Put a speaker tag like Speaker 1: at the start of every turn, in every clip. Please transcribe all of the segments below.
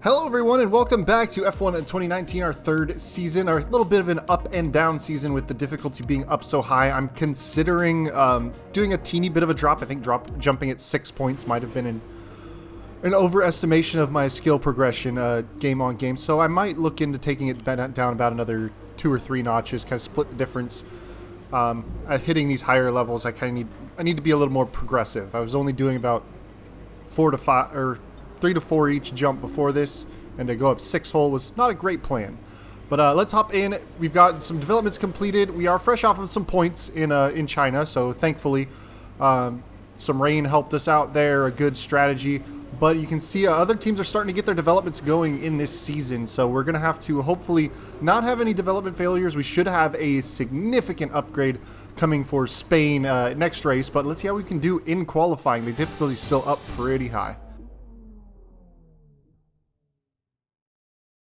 Speaker 1: Hello everyone and welcome back to F1 in 2019, our third season, our little bit of an up and down season with the difficulty being up so high. I'm considering doing a teeny bit of a drop. I think jumping at 6 points might have been an overestimation of my skill progression game on game. So I might look into taking it down about another 2 or 3 notches, kind of split the difference. At hitting these higher levels, I need to be a little more progressive. I was only doing about 4 to 5 or 3 to 4 each jump before this, and to go up 6 hole was not a great plan. But let's hop in. We've got some developments completed. We are fresh off of some points in China, so thankfully some rain helped us out there, a good strategy. But you can see other teams are starting to get their developments going in this season, so we're going to have to hopefully not have any development failures. We should have a significant upgrade coming for Spain next race, but let's see how we can do in qualifying. The difficulty is still up pretty high.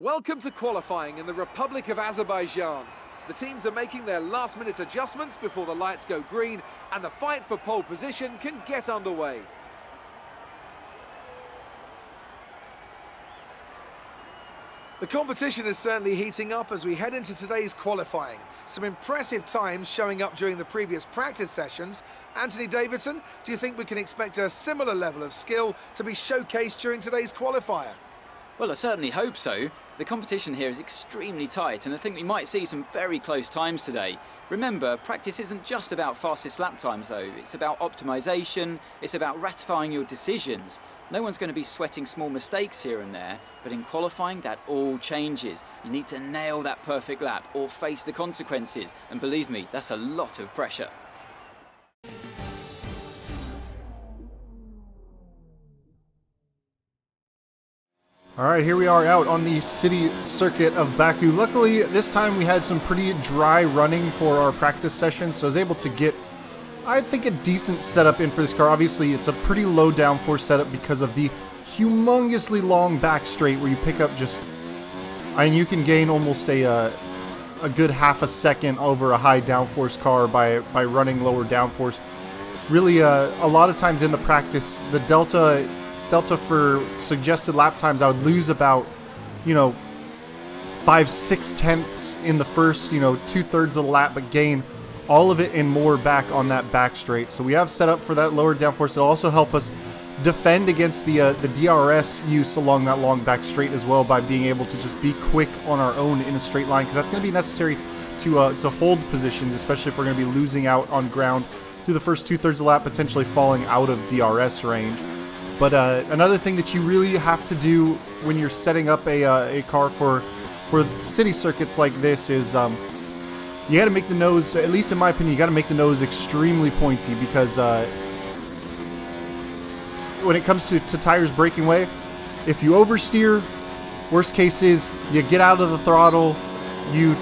Speaker 2: Welcome to qualifying in the Republic of Azerbaijan. The teams are making their last-minute adjustments before the lights go green, and the fight for pole position can get underway. The competition is certainly heating up as we head into today's qualifying. Some impressive times showing up during the previous practice sessions. Anthony Davidson, do you think we can expect a similar level of skill to be showcased during today's qualifier?
Speaker 3: Well, I certainly hope so. The competition here is extremely tight, and I think we might see some very close times today. Remember, practice isn't just about fastest lap times though. It's about optimization, it's about ratifying your decisions. No one's going to be sweating small mistakes here and there, but in qualifying that all changes. You need to nail that perfect lap or face the consequences, and believe me, that's a lot of pressure.
Speaker 1: All right, here we are out on the city circuit of Baku. Luckily, this time we had some pretty dry running for our practice sessions, so I was able to get, I think, a decent setup in for this car. Obviously, it's a pretty low downforce setup because of the humongously long back straight where you pick up you can gain almost a good half a second over a high downforce car by running lower downforce. Really, a lot of times in the practice, the delta for suggested lap times, I would lose about 5-6 tenths in the first 2/3 of the lap, but gain all of it and more back on that back straight. So we have set up for that lower downforce. It'll also help us defend against the DRS use along that long back straight as well, by being able to just be quick on our own in a straight line, because that's going to be necessary to hold positions, especially if we're going to be losing out on ground through the first 2/3 of the lap, potentially falling out of DRS range. But another thing that you really have to do when you're setting up a car for city circuits like this is you got to make the nose, at least in my opinion, you got to make the nose extremely pointy, because when it comes to tires breaking away, if you oversteer, worst case is you get out of the throttle, you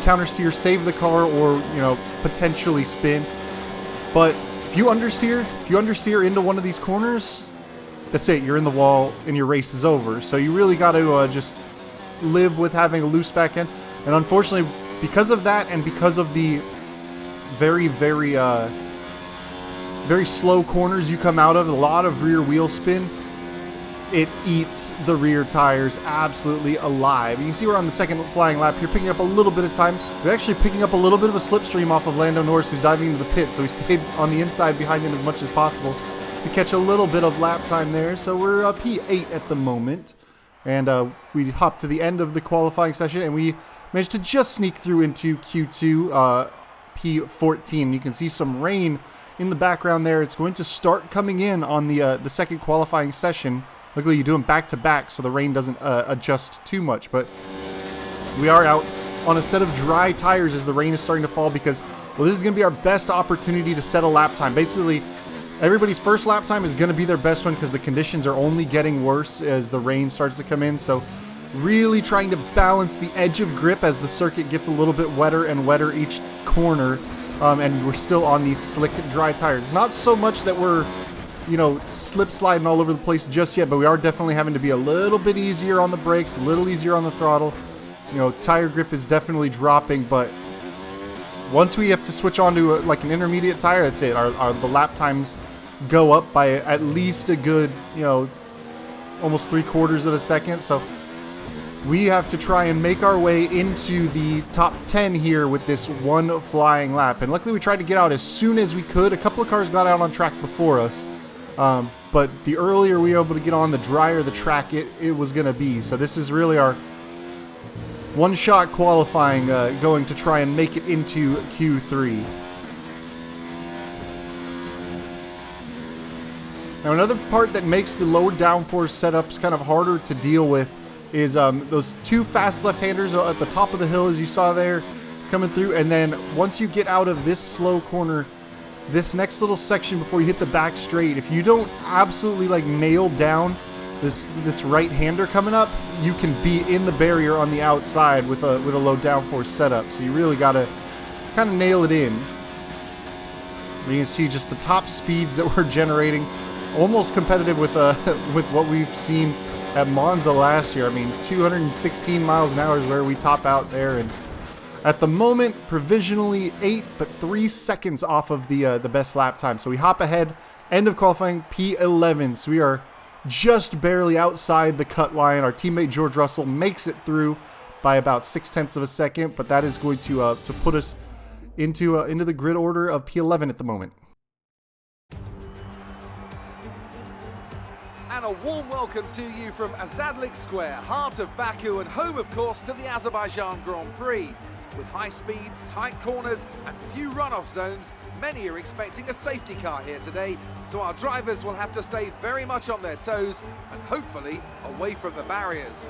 Speaker 1: countersteer, save the car, or potentially spin. But if you understeer into one of these corners, that's it. You're in the wall and your race is over. So you really got to just live with having a loose back end. And unfortunately, because of that, and because of the very, very, very slow corners you come out of, a lot of rear wheel spin, it eats the rear tires absolutely alive. You can see we're on the second flying lap here, picking up a little bit of time. We're actually picking up a little bit of a slipstream off of Lando Norris, who's diving into the pit, so we stayed on the inside behind him as much as possible to catch a little bit of lap time there. So we're P8 at the moment, and we hopped to the end of the qualifying session, and we managed to just sneak through into Q2, P14. You can see some rain in the background there. It's going to start coming in on the second qualifying session. Luckily, you do them back-to-back, so the rain doesn't adjust too much. But we are out on a set of dry tires as the rain is starting to fall, because, well, this is going to be our best opportunity to set a lap time. Basically, everybody's first lap time is going to be their best one, because the conditions are only getting worse as the rain starts to come in. So really trying to balance the edge of grip as the circuit gets a little bit wetter and wetter each corner. And we're still on these slick, dry tires. It's not so much that we're slip sliding all over the place just yet, but we are definitely having to be a little bit easier on the brakes, a little easier on the throttle. Tire grip is definitely dropping, but once we have to switch on to like an intermediate tire, that's it. The lap times go up by at least a good, almost 3/4 of a second. So we have to try and make our way into the top 10 here with this one flying lap. And luckily we tried to get out as soon as we could. A couple of cars got out on track before us. But the earlier we were able to get on, the drier the track it was going to be. So this is really our one-shot qualifying, going to try and make it into Q3. Now another part that makes the lower downforce setups kind of harder to deal with is those two fast left-handers at the top of the hill, as you saw there, coming through. And then once you get out of this slow corner, this next little section before you hit the back straight, if you don't absolutely like nail down this right-hander coming up, you can be in the barrier on the outside with a low downforce setup. So you really got to kind of nail it in. You can see just the top speeds that we're generating, almost competitive with what we've seen at Monza last year. I mean, 216 miles an hour is where we top out there, and at the moment, provisionally 8th, but 3 seconds off of the best lap time. So we hop ahead, end of qualifying, P11. So we are just barely outside the cut line. Our teammate George Russell makes it through by about 0.6 of a second, but that is going to put us into the grid order of P11 at the moment.
Speaker 2: And a warm welcome to you from Azadlik Square, heart of Baku and home, of course, to the Azerbaijan Grand Prix. With high speeds, tight corners and few runoff zones, many are expecting a safety car here today, so our drivers will have to stay very much on their toes and hopefully away from the barriers.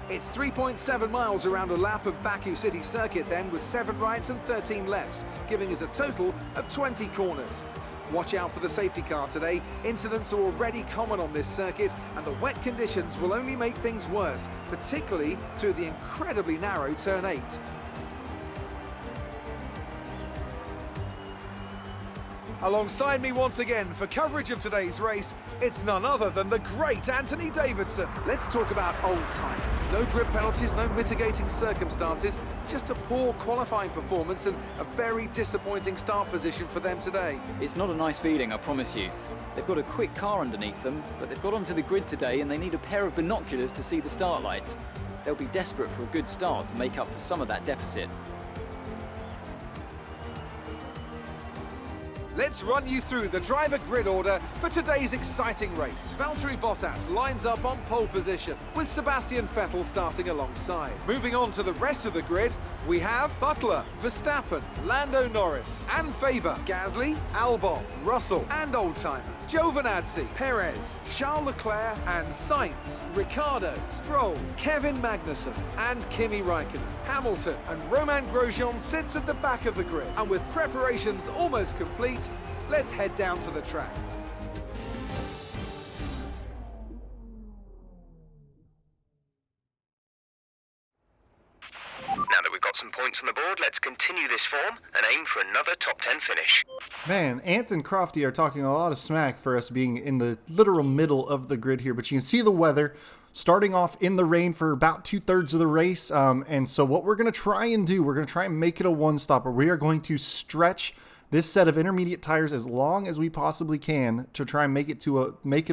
Speaker 2: It's 3.7 miles around a lap of Baku City Circuit then, with 7 rights and 13 lefts, giving us a total of 20 corners. Watch out for the safety car today. Incidents are already common on this circuit, and the wet conditions will only make things worse, particularly through the incredibly narrow turn 8. Alongside me once again for coverage of today's race, it's none other than the great Anthony Davidson. Let's talk about old time. No grid penalties, no mitigating circumstances, just a poor qualifying performance and a very disappointing start position for them today.
Speaker 3: It's not a nice feeling, I promise you. They've got a quick car underneath them, but they've got onto the grid today and they need a pair of binoculars to see the start lights. They'll be desperate for a good start to make up for some of that deficit.
Speaker 2: Let's run you through the driver grid order for today's exciting race. Valtteri Bottas lines up on pole position, with Sebastian Vettel starting alongside. Moving on to the rest of the grid, we have Butler, Verstappen, Lando Norris, and Faber, Gasly, Albon, Russell, and oldtimer Giovinazzi, Perez, Charles Leclerc, and Sainz, Ricciardo, Stroll, Kevin Magnussen, and Kimi Raikkonen. Hamilton and Romain Grosjean sits at the back of the grid, and with preparations almost complete, let's head down to the track.
Speaker 4: Now that we've got some points on the board, let's continue this form and aim for another top 10 finish.
Speaker 1: Man, Ant and Crofty are talking a lot of smack for us being in the literal middle of the grid here, but you can see the weather starting off in the rain for about 2/3 of the race. And so what we're going to try and do, we're going to try and make it a one-stopper. We are going to stretch this set of intermediate tires as long as we possibly can to try and make it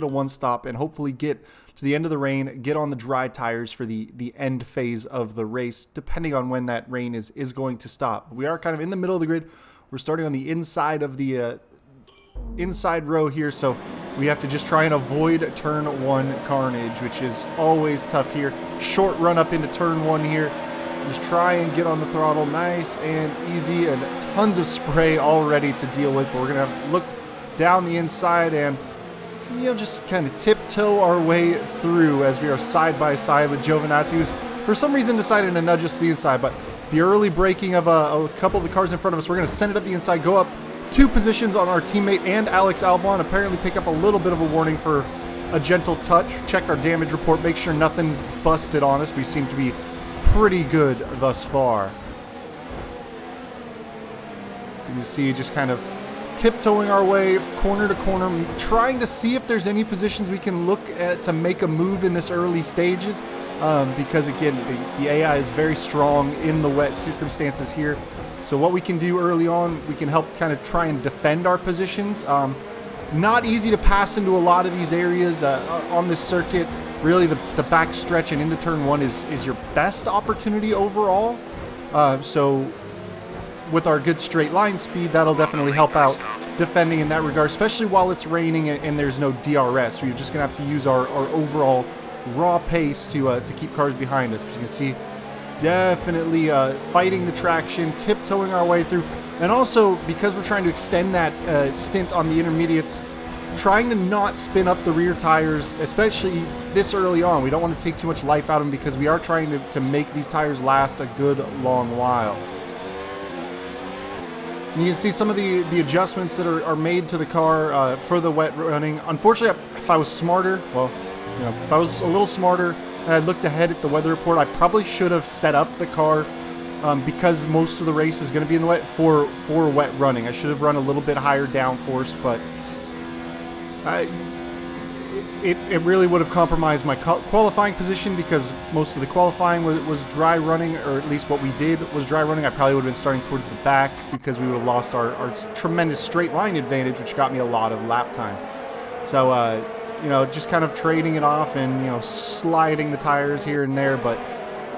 Speaker 1: a one-stop and hopefully get to the end of the rain, get on the dry tires for the end phase of the race, depending on when that rain is going to stop. We are kind of in the middle of the grid. We're starting on the inside of the inside row here, so we have to just try and avoid turn 1 carnage, which is always tough here. Short run up into turn 1 here. Just try and get on the throttle nice and easy, and tons of spray already to deal with, but we're going to have to look down the inside and, you know, just kind of tiptoe our way through as we are side by side with Giovinazzi, who's for some reason decided to nudge us to the inside, but the early braking of a couple of the cars in front of us, we're going to send it up the inside, go up 2 positions on our teammate and Alex Albon, apparently pick up a little bit of a warning for a gentle touch. Check our damage report, make sure nothing's busted on us. We seem to be pretty good thus far. You see just kind of tiptoeing our way corner to corner, trying to see if there's any positions we can look at to make a move in this early stages, because again the AI is very strong in the wet circumstances here. So what we can do early on, we can help kind of try and defend our positions. Not easy to pass into a lot of these areas on this circuit. Really, the back stretch and into turn 1 is your best opportunity overall. So with our good straight line speed, that'll definitely help out defending in that regard, especially while it's raining and there's no DRS. So you're just going to have to use our overall raw pace to keep cars behind us. But you can see definitely fighting the traction, tiptoeing our way through. And also, because we're trying to extend that stint on the intermediates, trying to not spin up the rear tires, especially this early on. We don't want to take too much life out of them because we are trying to make these tires last a good long while. And you can see some of the adjustments that are made to the car for the wet running. Unfortunately, if I was smarter, well, you know, if I was a little smarter and I looked ahead at the weather report, I probably should have set up the car because most of the race is going to be in the wet for wet running. I should have run a little bit higher downforce, but it really would have compromised my qualifying position because most of the qualifying was dry running, or at least what we did was dry running. I probably would have been starting towards the back because we would have lost our tremendous straight line advantage, which got me a lot of lap time. So, you know, just kind of trading it off and, you know, sliding the tires here and there, but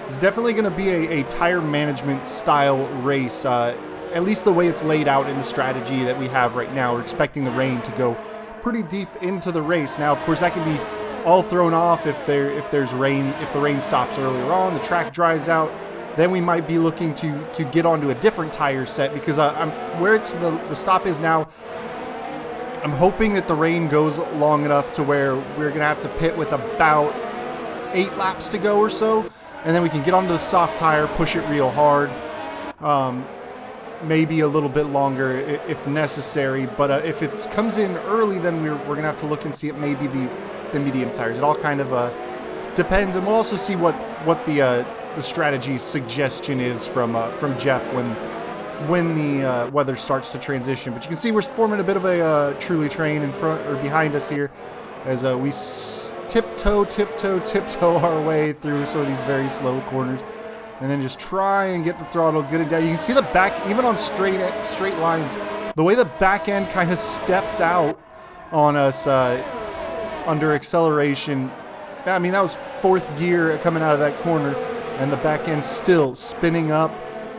Speaker 1: it's definitely going to be a tire management style race, at least the way it's laid out in the strategy that we have right now. We're expecting the rain to go pretty deep into the race. Now, of course, that can be all thrown off if there's rain, if the rain stops earlier on, the track dries out, then we might be looking to get onto a different tire set because where the stop is now, I'm hoping that the rain goes long enough to where we're going to have to pit with about 8 laps to go or so, and then we can get onto the soft tire, push it real hard. Maybe a little bit longer if necessary, but if it comes in early, then we're going to have to look and see it maybe the medium tires. It all kind of depends, and we'll also see what the strategy suggestion is from Jeff when the weather starts to transition. But you can see we're forming a bit of a truly train in front or behind us here as we tiptoe our way through some of these very slow corners. And then just try and get the throttle good and down. You can see the back, even on straight lines, the way the back end kind of steps out on us under acceleration. I mean, that was 4th gear coming out of that corner, and the back end still spinning up.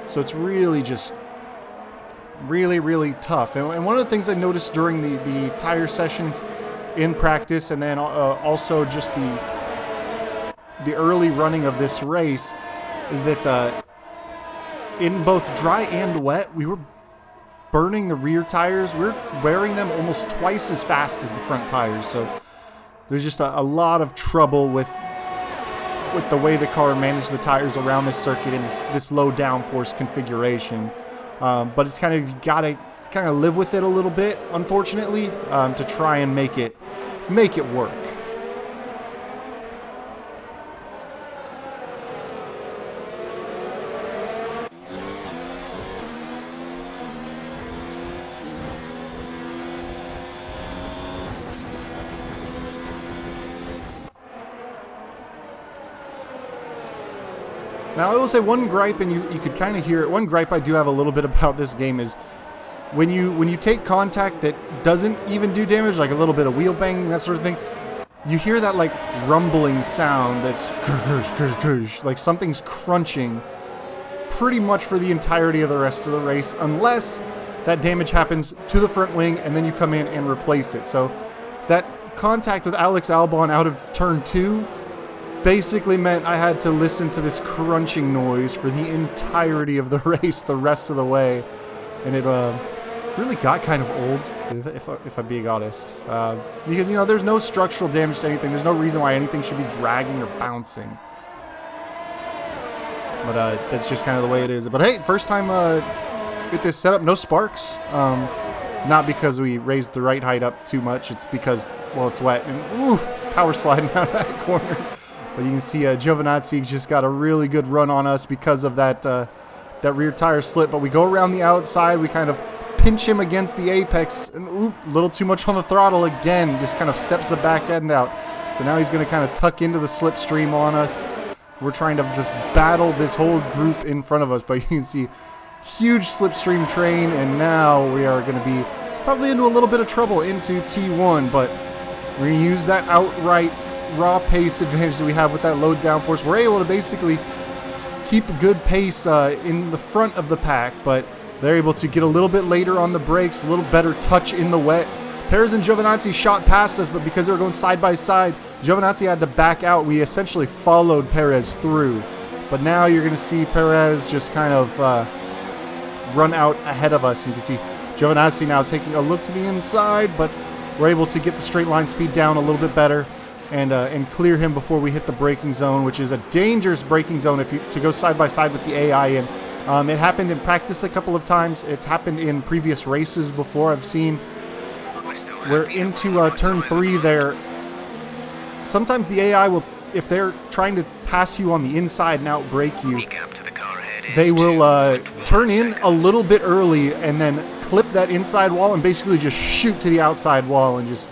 Speaker 1: So it's really just really tough. And one of the things I noticed during the tire sessions in practice, and then also just the early running of this race, is that in both dry and wet, we were burning the rear tires. We're wearing them almost twice as fast as the front tires. So there's just a lot of trouble with the way the car managed the tires around this circuit in this low downforce configuration. But it's kind of, you gotta kind of live with it a little bit, unfortunately, to try and make it work. Now, I will say one gripe, and you could kind of hear it, one gripe I do have a little bit about this game is when you take contact that doesn't even do damage, like a little bit of wheel banging, that sort of thing, you hear that like rumbling sound that's like something's crunching pretty much for the entirety of the rest of the race, unless that damage happens to the front wing and then you come in and replace it. So that contact with Alex Albon out of turn 2 basically meant I had to listen to this crunching noise for the entirety of the race the rest of the way, and it really got kind of old, if I'm being honest, because, you know, there's no structural damage to anything. There's no reason why anything should be dragging or bouncing, but that's just kind of the way it is. But hey, first time get this set up, no sparks, not because we raised the right height up too much, it's because, well, it's wet, and oof, power sliding out of that corner. But you can see Giovinazzi just got a really good run on us because of that rear tire slip. But we go around the outside, we kind of pinch him against the apex, and oop, a little too much on the throttle again, just kind of steps the back end out. So now he's going to kind of tuck into the slipstream on us. We're trying to just battle this whole group in front of us, but you can see huge slipstream train, and now we are going to be probably into a little bit of trouble into T1, but we're going to use that outright raw pace advantage that we have with that low downforce. We're able to basically keep a good pace in the front of the pack, but they're able to get a little bit later on the brakes, a little better touch in the wet. Perez and Giovinazzi shot past us, but because they were going side by side, Giovinazzi had to back out. We essentially followed Perez through. But now you're going to see Perez just kind of run out ahead of us. You can see Giovinazzi now taking a look to the inside, but we're able to get the straight line speed down a little bit better and clear him before we hit the braking zone, which is a dangerous braking zone to go side by side with the AI in. It happened in practice a couple of times. It's happened in previous races before I've seen. We're into turn 3 there. Sometimes the AI will, if they're trying to pass you on the inside and outbrake you, they will turn in a little bit early and then clip that inside wall and basically just shoot to the outside wall and just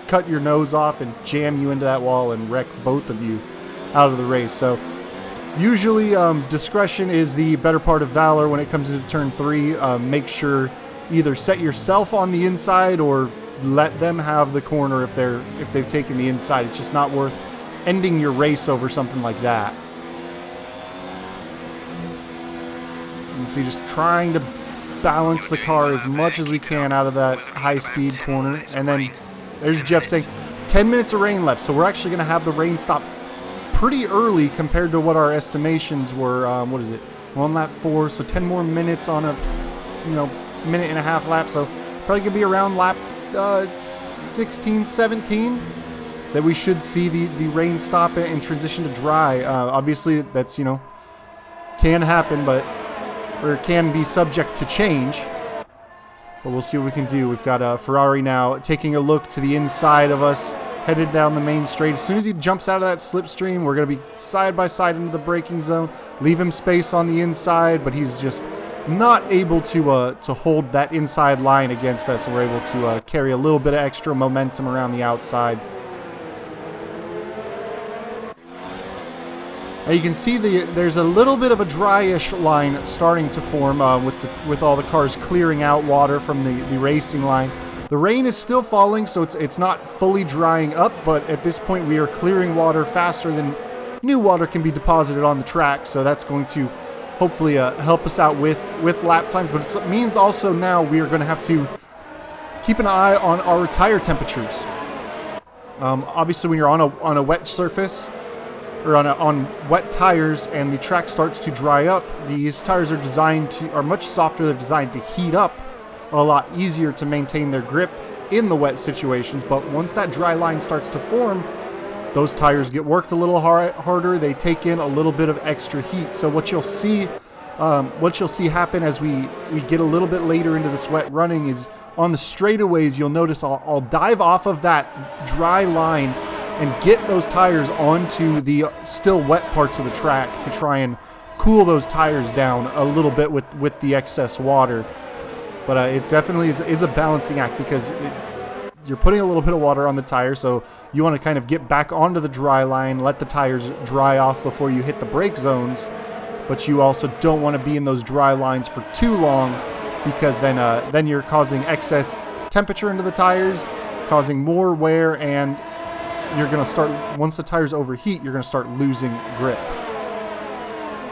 Speaker 1: cut your nose off and jam you into that wall and wreck both of you out of the race. So usually discretion is the better part of valor when it comes into turn 3. Make sure either set yourself on the inside or let them have the corner if they've taken the inside. It's just not worth ending your race over something like that. You see, just trying to balance the car as much as we can out of that high-speed corner. And then there's Jeff saying 10 minutes of rain left, so we're actually going to have the rain stop pretty early compared to what our estimations were. What is it? 1 lap 4, so 10 more minutes on a minute and a half lap. So probably going to be around lap 16, 17 that we should see the rain stop and transition to dry. Obviously, that's can happen, or can be subject to change. But we'll see what we can do. We've got Ferrari now taking a look to the inside of us, headed down the main straight. As soon as he jumps out of that slipstream, we're going to be side by side into the braking zone. Leave him space on the inside, but he's just not able to hold that inside line against us, and we're able to carry a little bit of extra momentum around the outside. Now you can see there's a little bit of a dryish line starting to form with all the cars clearing out water from the racing line. The rain is still falling, so it's not fully drying up, but at this point we are clearing water faster than new water can be deposited on the track, so that's going to hopefully help us out with lap times. But it means also now we are going to have to keep an eye on our tire temperatures. Obviously, when you're on a wet surface, or on wet tires and the track starts to dry up, these tires are much softer. They're designed to heat up a lot easier to maintain their grip in the wet situations. But once that dry line starts to form, those tires get worked a little harder. They take in a little bit of extra heat. So what you'll see happen as we get a little bit later into this wet running is on the straightaways, you'll notice I'll dive off of that dry line and get those tires onto the still wet parts of the track to try and cool those tires down a little bit with the excess water. But it definitely is a balancing act, because you're putting a little bit of water on the tire, so you want to kind of get back onto the dry line, let the tires dry off before you hit the brake zones. But you also don't want to be in those dry lines for too long, because then you're causing excess temperature into the tires, causing more wear, and you're going to start, once the tires overheat, you're going to start losing grip.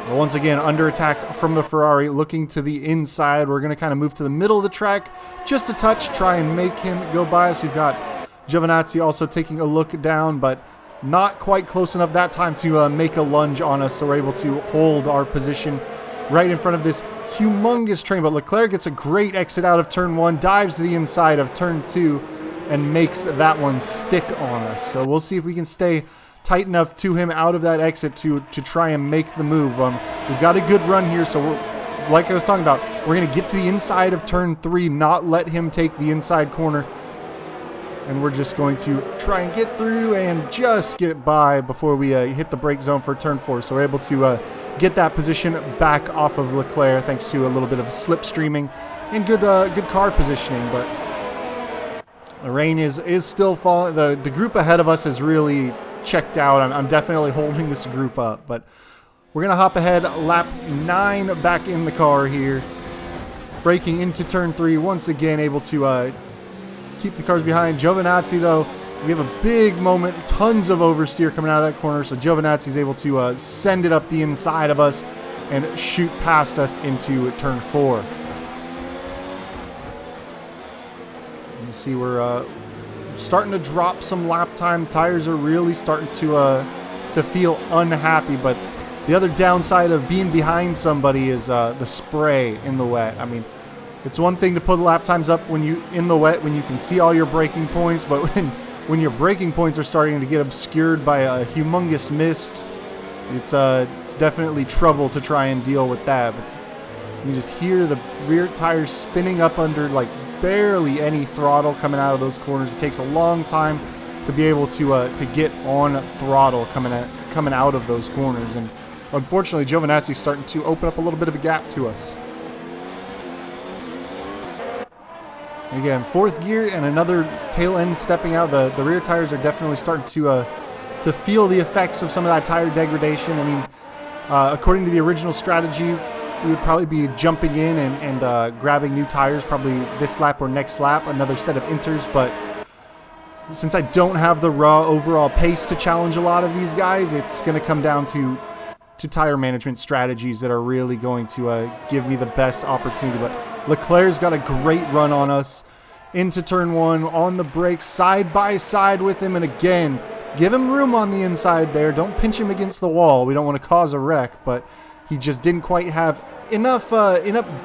Speaker 1: Well, once again, under attack from the Ferrari, looking to the inside. We're going to kind of move to the middle of the track just a touch, try and make him go by us. We've got Giovinazzi also taking a look down, but not quite close enough that time to make a lunge on us, so we're able to hold our position right in front of this humongous train. But Leclerc gets a great exit out of turn 1, dives to the inside of turn 2, and makes that one stick on us. So we'll see if we can stay tight enough to him out of that exit to try and make the move. We've got a good run here, so like I was talking about, we're going to get to the inside of turn 3, not let him take the inside corner. And we're just going to try and get through and just get by before we hit the brake zone for turn 4. So we're able to get that position back off of Leclerc thanks to a little bit of slipstreaming and good car positioning. But the rain is still falling. The group ahead of us is really checked out. I'm definitely holding this group up. But we're going to hop ahead, lap 9 back in the car here. Braking into turn 3, once again able to keep the cars behind. Giovinazzi, though, we have a big moment. Tons of oversteer coming out of that corner. So Giovinazzi's able to send it up the inside of us and shoot past us into turn 4. You see we're starting to drop some lap time. Tires are really starting to feel unhappy. But the other downside of being behind somebody is the spray in the wet. I mean, it's one thing to put lap times up when you in the wet when you can see all your braking points, but when your braking points are starting to get obscured by a humongous mist, it's definitely trouble to try and deal with that. But you just hear the rear tires spinning up under like barely any throttle coming out of those corners. It takes a long time to be able to get on throttle coming out of those corners, and unfortunately Giovinazzi's starting to open up a little bit of a gap to us. Again, 4th gear and another tail end stepping out. The rear tires are definitely starting to feel the effects of some of that tire degradation. I mean, according to the original strategy, we would probably be jumping in and grabbing new tires probably this lap or next lap, another set of inters. But since I don't have the raw overall pace to challenge a lot of these guys, it's going to come down to tire management strategies that are really going to give me the best opportunity. But Leclerc's got a great run on us into turn 1 on the brakes, side by side with him, and again, give him room on the inside there. Don't pinch him against the wall. We don't want to cause a wreck, but he just didn't quite have enough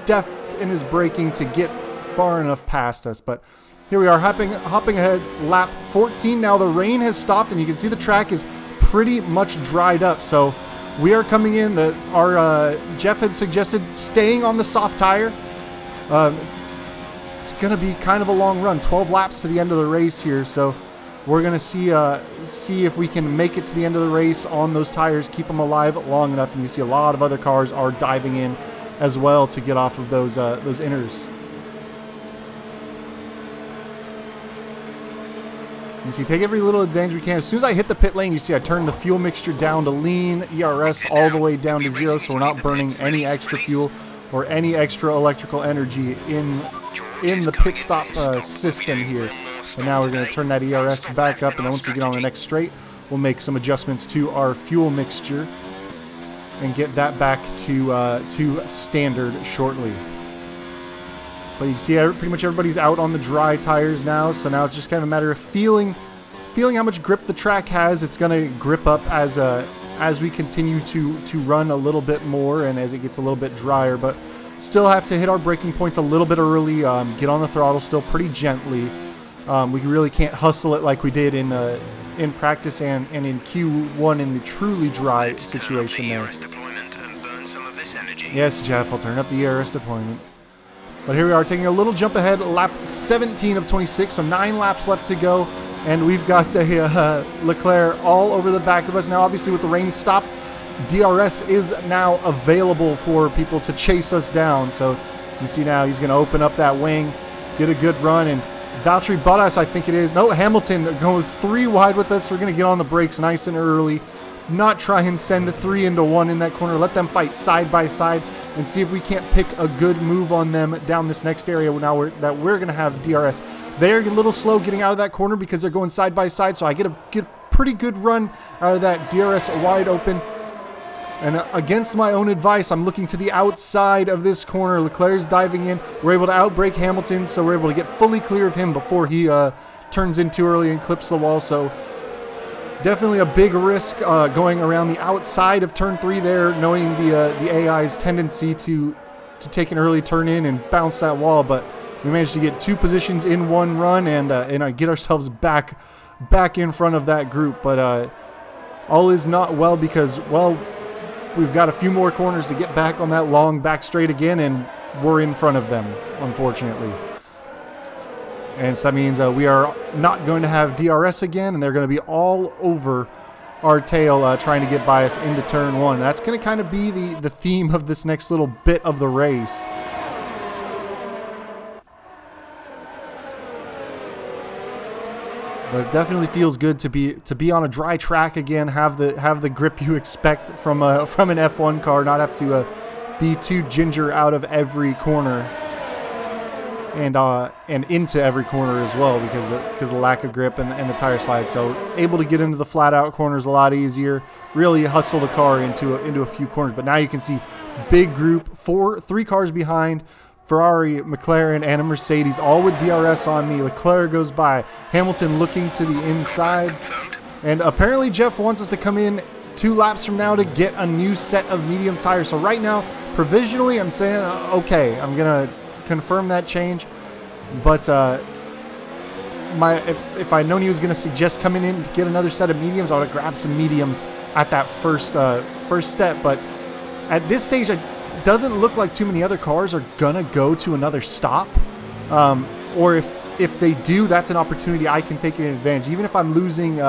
Speaker 1: depth in his braking to get far enough past us. But here we are, hopping ahead, lap 14. Now the rain has stopped, and you can see the track is pretty much dried up. So we are coming in. Our Jeff had suggested staying on the soft tire. It's going to be kind of a long run, 12 laps to the end of the race here. So we're going to see if we can make it to the end of the race on those tires, keep them alive long enough. And you see a lot of other cars are diving in as well to get off of those inners. You see, take every little advantage we can. As soon as I hit the pit lane, you see I turn the fuel mixture down to lean, ERS all the way down to 0, so we're not burning any extra fuel or any extra electrical energy in the pit stop system here. And now we're going to turn that ERS back up, and then once we get on the next straight, we'll make some adjustments to our fuel mixture and get that back to standard shortly. But you can see pretty much everybody's out on the dry tires now, so now it's just kind of a matter of feeling how much grip the track has. It's going to grip up as we continue to run a little bit more and as it gets a little bit drier, but still have to hit our braking points a little bit early, get on the throttle still pretty gently. We really can't hustle it like we did in practice and in Q1 in the truly dry situation there. Yes, Jeff, I'll turn up the ERS deployment. But here we are, taking a little jump ahead, lap 17 of 26, so 9 laps left to go. And we've got Leclerc all over the back of us. Now, obviously, with the rain stopped, DRS is now available for people to chase us down. So you see now he's going to open up that wing, get a good run. And Valtteri Bottas, I think it is. No, Hamilton goes 3 wide with us. We're going to get on the brakes nice and early. Not try and send 3 into 1 in that corner. Let them fight side by side and see if we can't pick a good move on them down this next area now that we're going to have DRS. They're a little slow getting out of that corner because they're going side by side, so I get a pretty good run out of that DRS wide open. And against my own advice, I'm looking to the outside of this corner. Leclerc's diving in. We're able to outbrake Hamilton, so we're able to get fully clear of him before he turns in too early and clips the wall. So definitely a big risk going around the outside of turn 3 there, knowing the AI's tendency to take an early turn in and bounce that wall. But we managed to get 2 positions in 1 run and get ourselves back in front of that group. But all is not well because, well, we've got a few more corners to get back on that long back straight again, and we're in front of them, unfortunately. And so that means we are not going to have DRS again, and they're going to be all over our tail trying to get by us into turn 1. That's going to kind of be the theme of this next little bit of the race. But it definitely feels good to be on a dry track again, have the grip you expect from an F1 car, not have to be too ginger out of every corner. and into every corner as well because of the lack of grip and the tire slide. So able to get into the flat out corners a lot easier. Really hustle the car into a few corners. But now you can see big group, 3 cars behind. Ferrari, McLaren, and a Mercedes, all with DRS on me. Leclerc goes by. Hamilton looking to the inside. And apparently Jeff wants us to come in 2 laps from now to get a new set of medium tires. So right now, provisionally, I'm saying, okay, I'm going to confirm that change. But if I'd known he was going to suggest coming in to get another set of mediums, I would have grabbed some mediums at that first step. But at this stage, it doesn't look like too many other cars are going to go to another stop. Or if they do, that's an opportunity I can take an advantage, even if I'm losing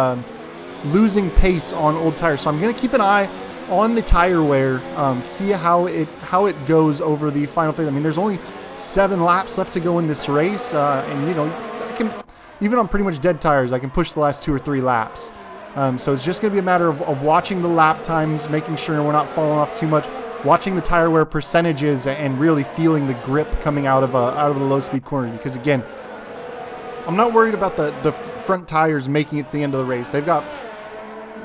Speaker 1: pace on old tires. So I'm going to keep an eye on the tire wear, see how it goes over the final phase. I mean, there's only 7 laps left to go in this race, and I can, even on pretty much dead tires, I can push the last 2 or 3 laps. So it's just going to be a matter of watching the lap times, making sure we're not falling off too much, watching the tire wear percentages, and really feeling the grip coming out of the low speed corners. Because again, I'm not worried about the front tires making it to the end of the race.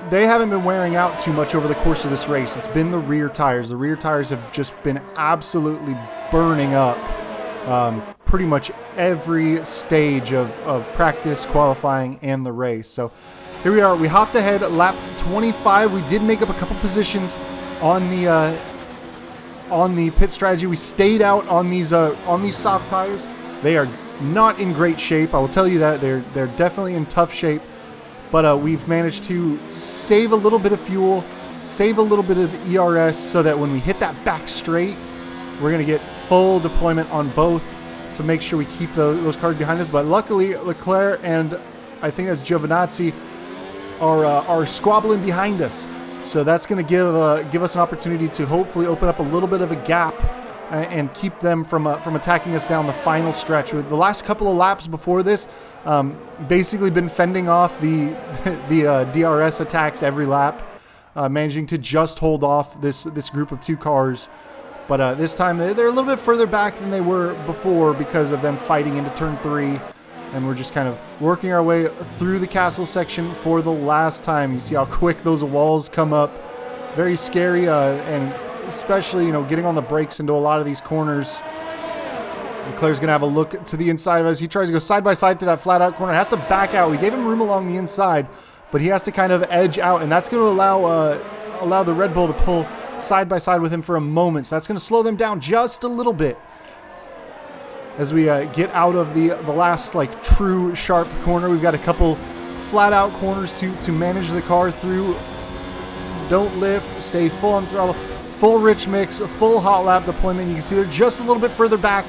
Speaker 1: They haven't been wearing out too much over the course of this race. It's been the rear tires. The rear tires have just been absolutely burning up pretty much every stage of practice, qualifying, and the race. So here we are. We hopped ahead at lap 25. We did make up a couple positions on the pit strategy. We stayed out on these soft tires. They are not in great shape. I will tell you that they're definitely in tough shape. But we've managed to save a little bit of fuel, save a little bit of ERS, so that when we hit that back straight, we're going to get full deployment on both to make sure we keep those cars behind us. But luckily, Leclerc and I think that's Giovinazzi are squabbling behind us. So that's going to give us an opportunity to hopefully open up a little bit of a gap and keep them from attacking us down the final stretch. With the last couple of laps before this, basically been fending off the DRS attacks every lap, managing to just hold off this group of 2 cars. But this time they're a little bit further back than they were before because of them fighting into turn 3. And we're just kind of working our way through the castle section for the last time. You see how quick those walls come up. Very scary, and especially, getting on the brakes into a lot of these corners. Leclerc's going to have a look to the inside of us. He tries to go side by side through that flat out corner. Has to back out. We gave him room along the inside, but he has to kind of edge out, and that's going to allow the Red Bull to pull side by side with him for a moment. So that's going to slow them down just a little bit as we get out of the last true sharp corner. We've got a couple flat out corners to manage the car through. Don't lift, stay full on throttle, full rich mix, full hot lap deployment. You can see they're just a little bit further back,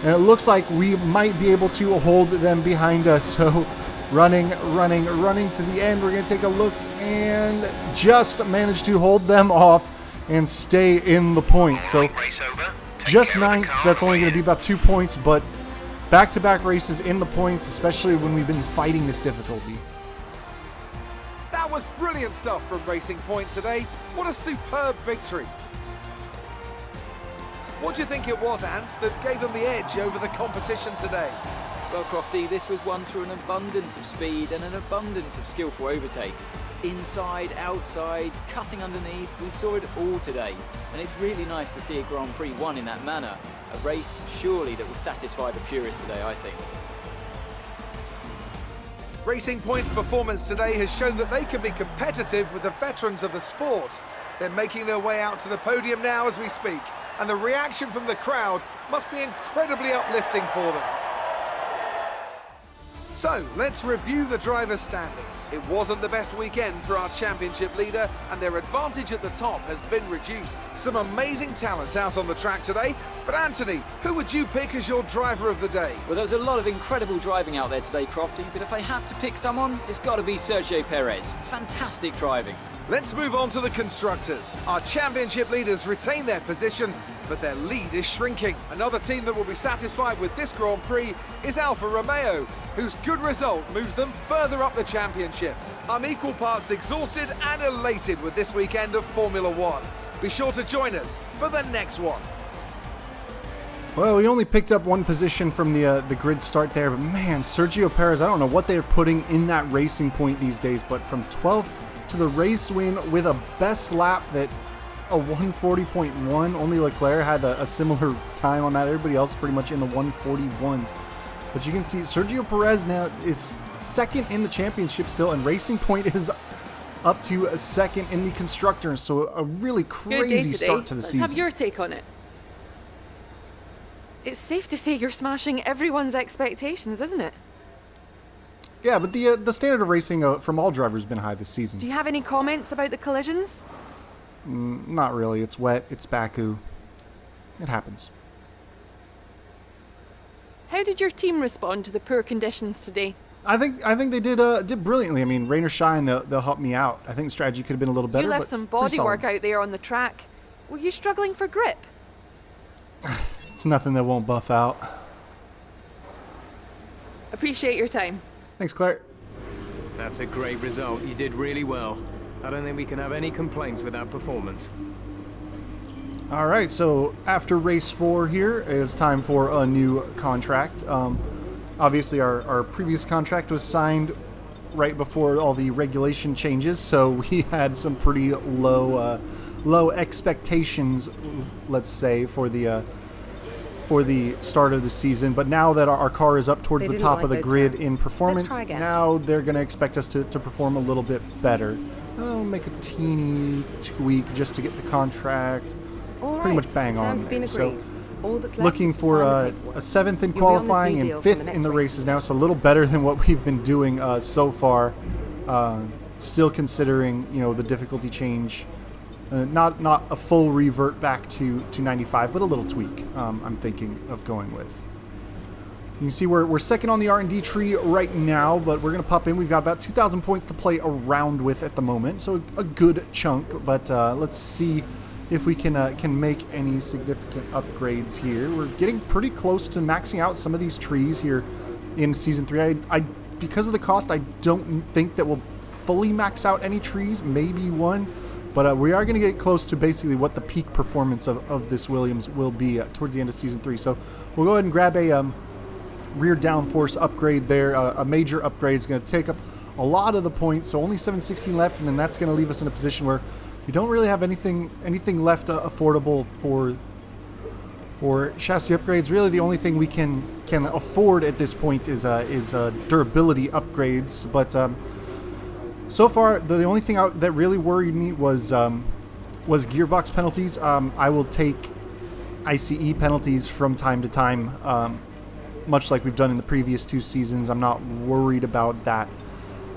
Speaker 1: and it looks like we might be able to hold them behind us. So running to the end. We're going to take a look and just manage to hold them off and stay in the points. So just 9th, so that's only going to be about 2 points, but back-to-back races in the points, especially when we've been fighting this difficulty.
Speaker 2: That was brilliant stuff from Racing Point today. What a superb victory. What do you think it was, Ant, that gave them the edge over the competition today?
Speaker 3: Well, Crofty, this was won through an abundance of speed and an abundance of skillful overtakes. Inside, outside, cutting underneath, we saw it all today. And it's really nice to see a Grand Prix won in that manner. A race, surely, that will satisfy the purists today, I think.
Speaker 2: Racing Point's performance today has shown that they can be competitive with the veterans of the sport. They're making their way out to the podium now as we speak, and the reaction from the crowd must be incredibly uplifting for them. So, let's review the drivers' standings. It wasn't the best weekend for our championship leader, and their advantage at the top has been reduced. Some amazing talent out on the track today, but Anthony, who would you pick as your driver of the day?
Speaker 3: Well, there was a lot of incredible driving out there today, Crofty, but if I had to pick someone, it's got to be Sergio Perez. Fantastic driving.
Speaker 2: Let's move on to the constructors. Our championship leaders retain their position, but their lead is shrinking. Another team that will be satisfied with this Grand Prix is Alfa Romeo, whose good result moves them further up the championship. I'm equal parts exhausted and elated with this weekend of Formula One. Be sure to join us for the next one.
Speaker 1: Well, we only picked up one position from the grid start there, but man, Sergio Perez, I don't know what they're putting in that racing point these days, but from 12th to the race win with a best lap that a 140.1. Only Leclerc had a similar time on that. Everybody else pretty much in the 141s. But you can see Sergio Perez now is second in the championship still, and Racing Point is up to a second in the constructors. So a really crazy start to the season.
Speaker 5: Let's have your take on it. It's safe to say you're smashing everyone's expectations, isn't it?
Speaker 1: Yeah, but the standard of racing from all drivers has been high this season.
Speaker 5: Do you have any comments about the collisions?
Speaker 1: Not really. It's wet. It's Baku. It happens.
Speaker 5: How did your team respond to the poor conditions today?
Speaker 1: I think they did brilliantly. I mean, rain or shine, they'll help me out. I think the strategy could have been a little better.
Speaker 5: You left some body work out there on the track. Were you struggling for grip?
Speaker 1: It's nothing that won't buff out.
Speaker 5: Appreciate your time.
Speaker 1: Thanks, Claire.
Speaker 6: That's a great result. You did really well. I don't think we can have any complaints with that performance.
Speaker 1: All right, so after race 4 here, it's time for a new contract. Obviously, our previous contract was signed right before all the regulation changes, so we had some pretty low expectations, let's say, for the start of the season. But now that our car is up towards the top of the grid in performance, now they're going to expect us to perform a little bit better. I'll make a teeny tweak just to get the contract pretty much bang on there. So looking for a 7th in qualifying and 5th in the races now, so a little better than what we've been doing so far. Still considering, the difficulty change. Not a full revert back to 95, but a little tweak I'm thinking of going with. You can see we're second on the R&D tree right now, but we're going to pop in. We've got about 2,000 points to play around with at the moment, so a good chunk. But let's see if we can make any significant upgrades here. We're getting pretty close to maxing out some of these trees here in Season 3. I because of the cost, I don't think that we'll fully max out any trees, maybe one. But we are going to get close to basically what the peak performance of this Williams will be towards the end of Season 3. So we'll go ahead and grab a rear downforce upgrade there. A major upgrade is going to take up a lot of the points, so only 716 left, and then that's going to leave us in a position where we don't really have anything left affordable for chassis upgrades. Really, the only thing we can afford at this point is durability upgrades. But so far, the only thing that really worried me was gearbox penalties. I will take ICE penalties from time to time, much like we've done in the previous 2 seasons. I'm not worried about that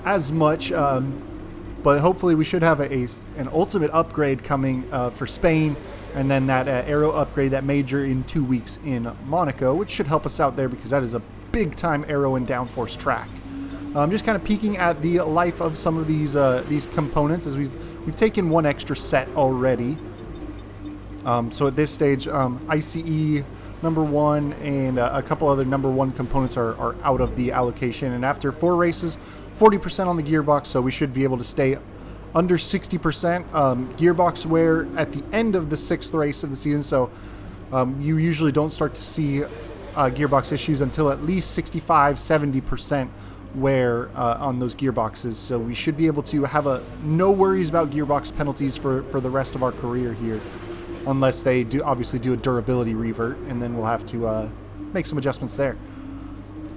Speaker 1: as much, but hopefully we should have an ultimate upgrade coming for Spain, and then that aero upgrade, that major, in 2 weeks in Monaco, which should help us out there because that is a big-time aero and downforce track. Just kind of peeking at the life of some of these components, as we've taken one extra set already. So at this stage, ICE number 1 and a couple other number 1 components are out of the allocation. And after 4 races, 40% on the gearbox, so we should be able to stay under 60% gearbox wear at the end of the 6th race of the season. So you usually don't start to see gearbox issues until at least 65-70% wear on those gearboxes. So we should be able to have no worries about gearbox penalties for the rest of our career here, unless they obviously do a durability revert, and then we'll have to make some adjustments there.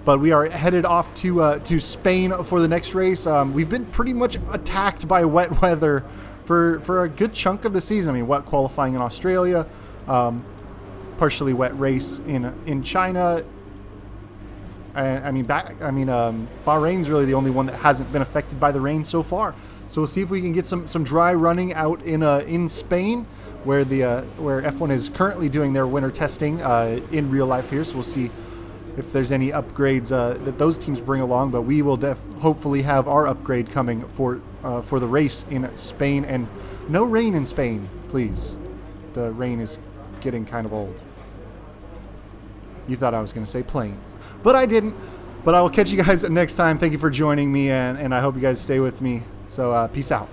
Speaker 1: But we are headed off to Spain for the next race. We've been pretty much attacked by wet weather for a good chunk of the season. I mean, wet qualifying in Australia, partially wet race in China. Bahrain's really the only one that hasn't been affected by the rain so far. So we'll see if we can get some dry running out in Spain, where F1 is currently doing their winter testing in real life here. So we'll see if there's any upgrades that those teams bring along. But we will hopefully have our upgrade coming for the race in Spain. And no rain in Spain, please. The rain is getting kind of old. You thought I was going to say plain, but I didn't. But I will catch you guys next time. Thank you for joining me, and I hope you guys stay with me. So peace out.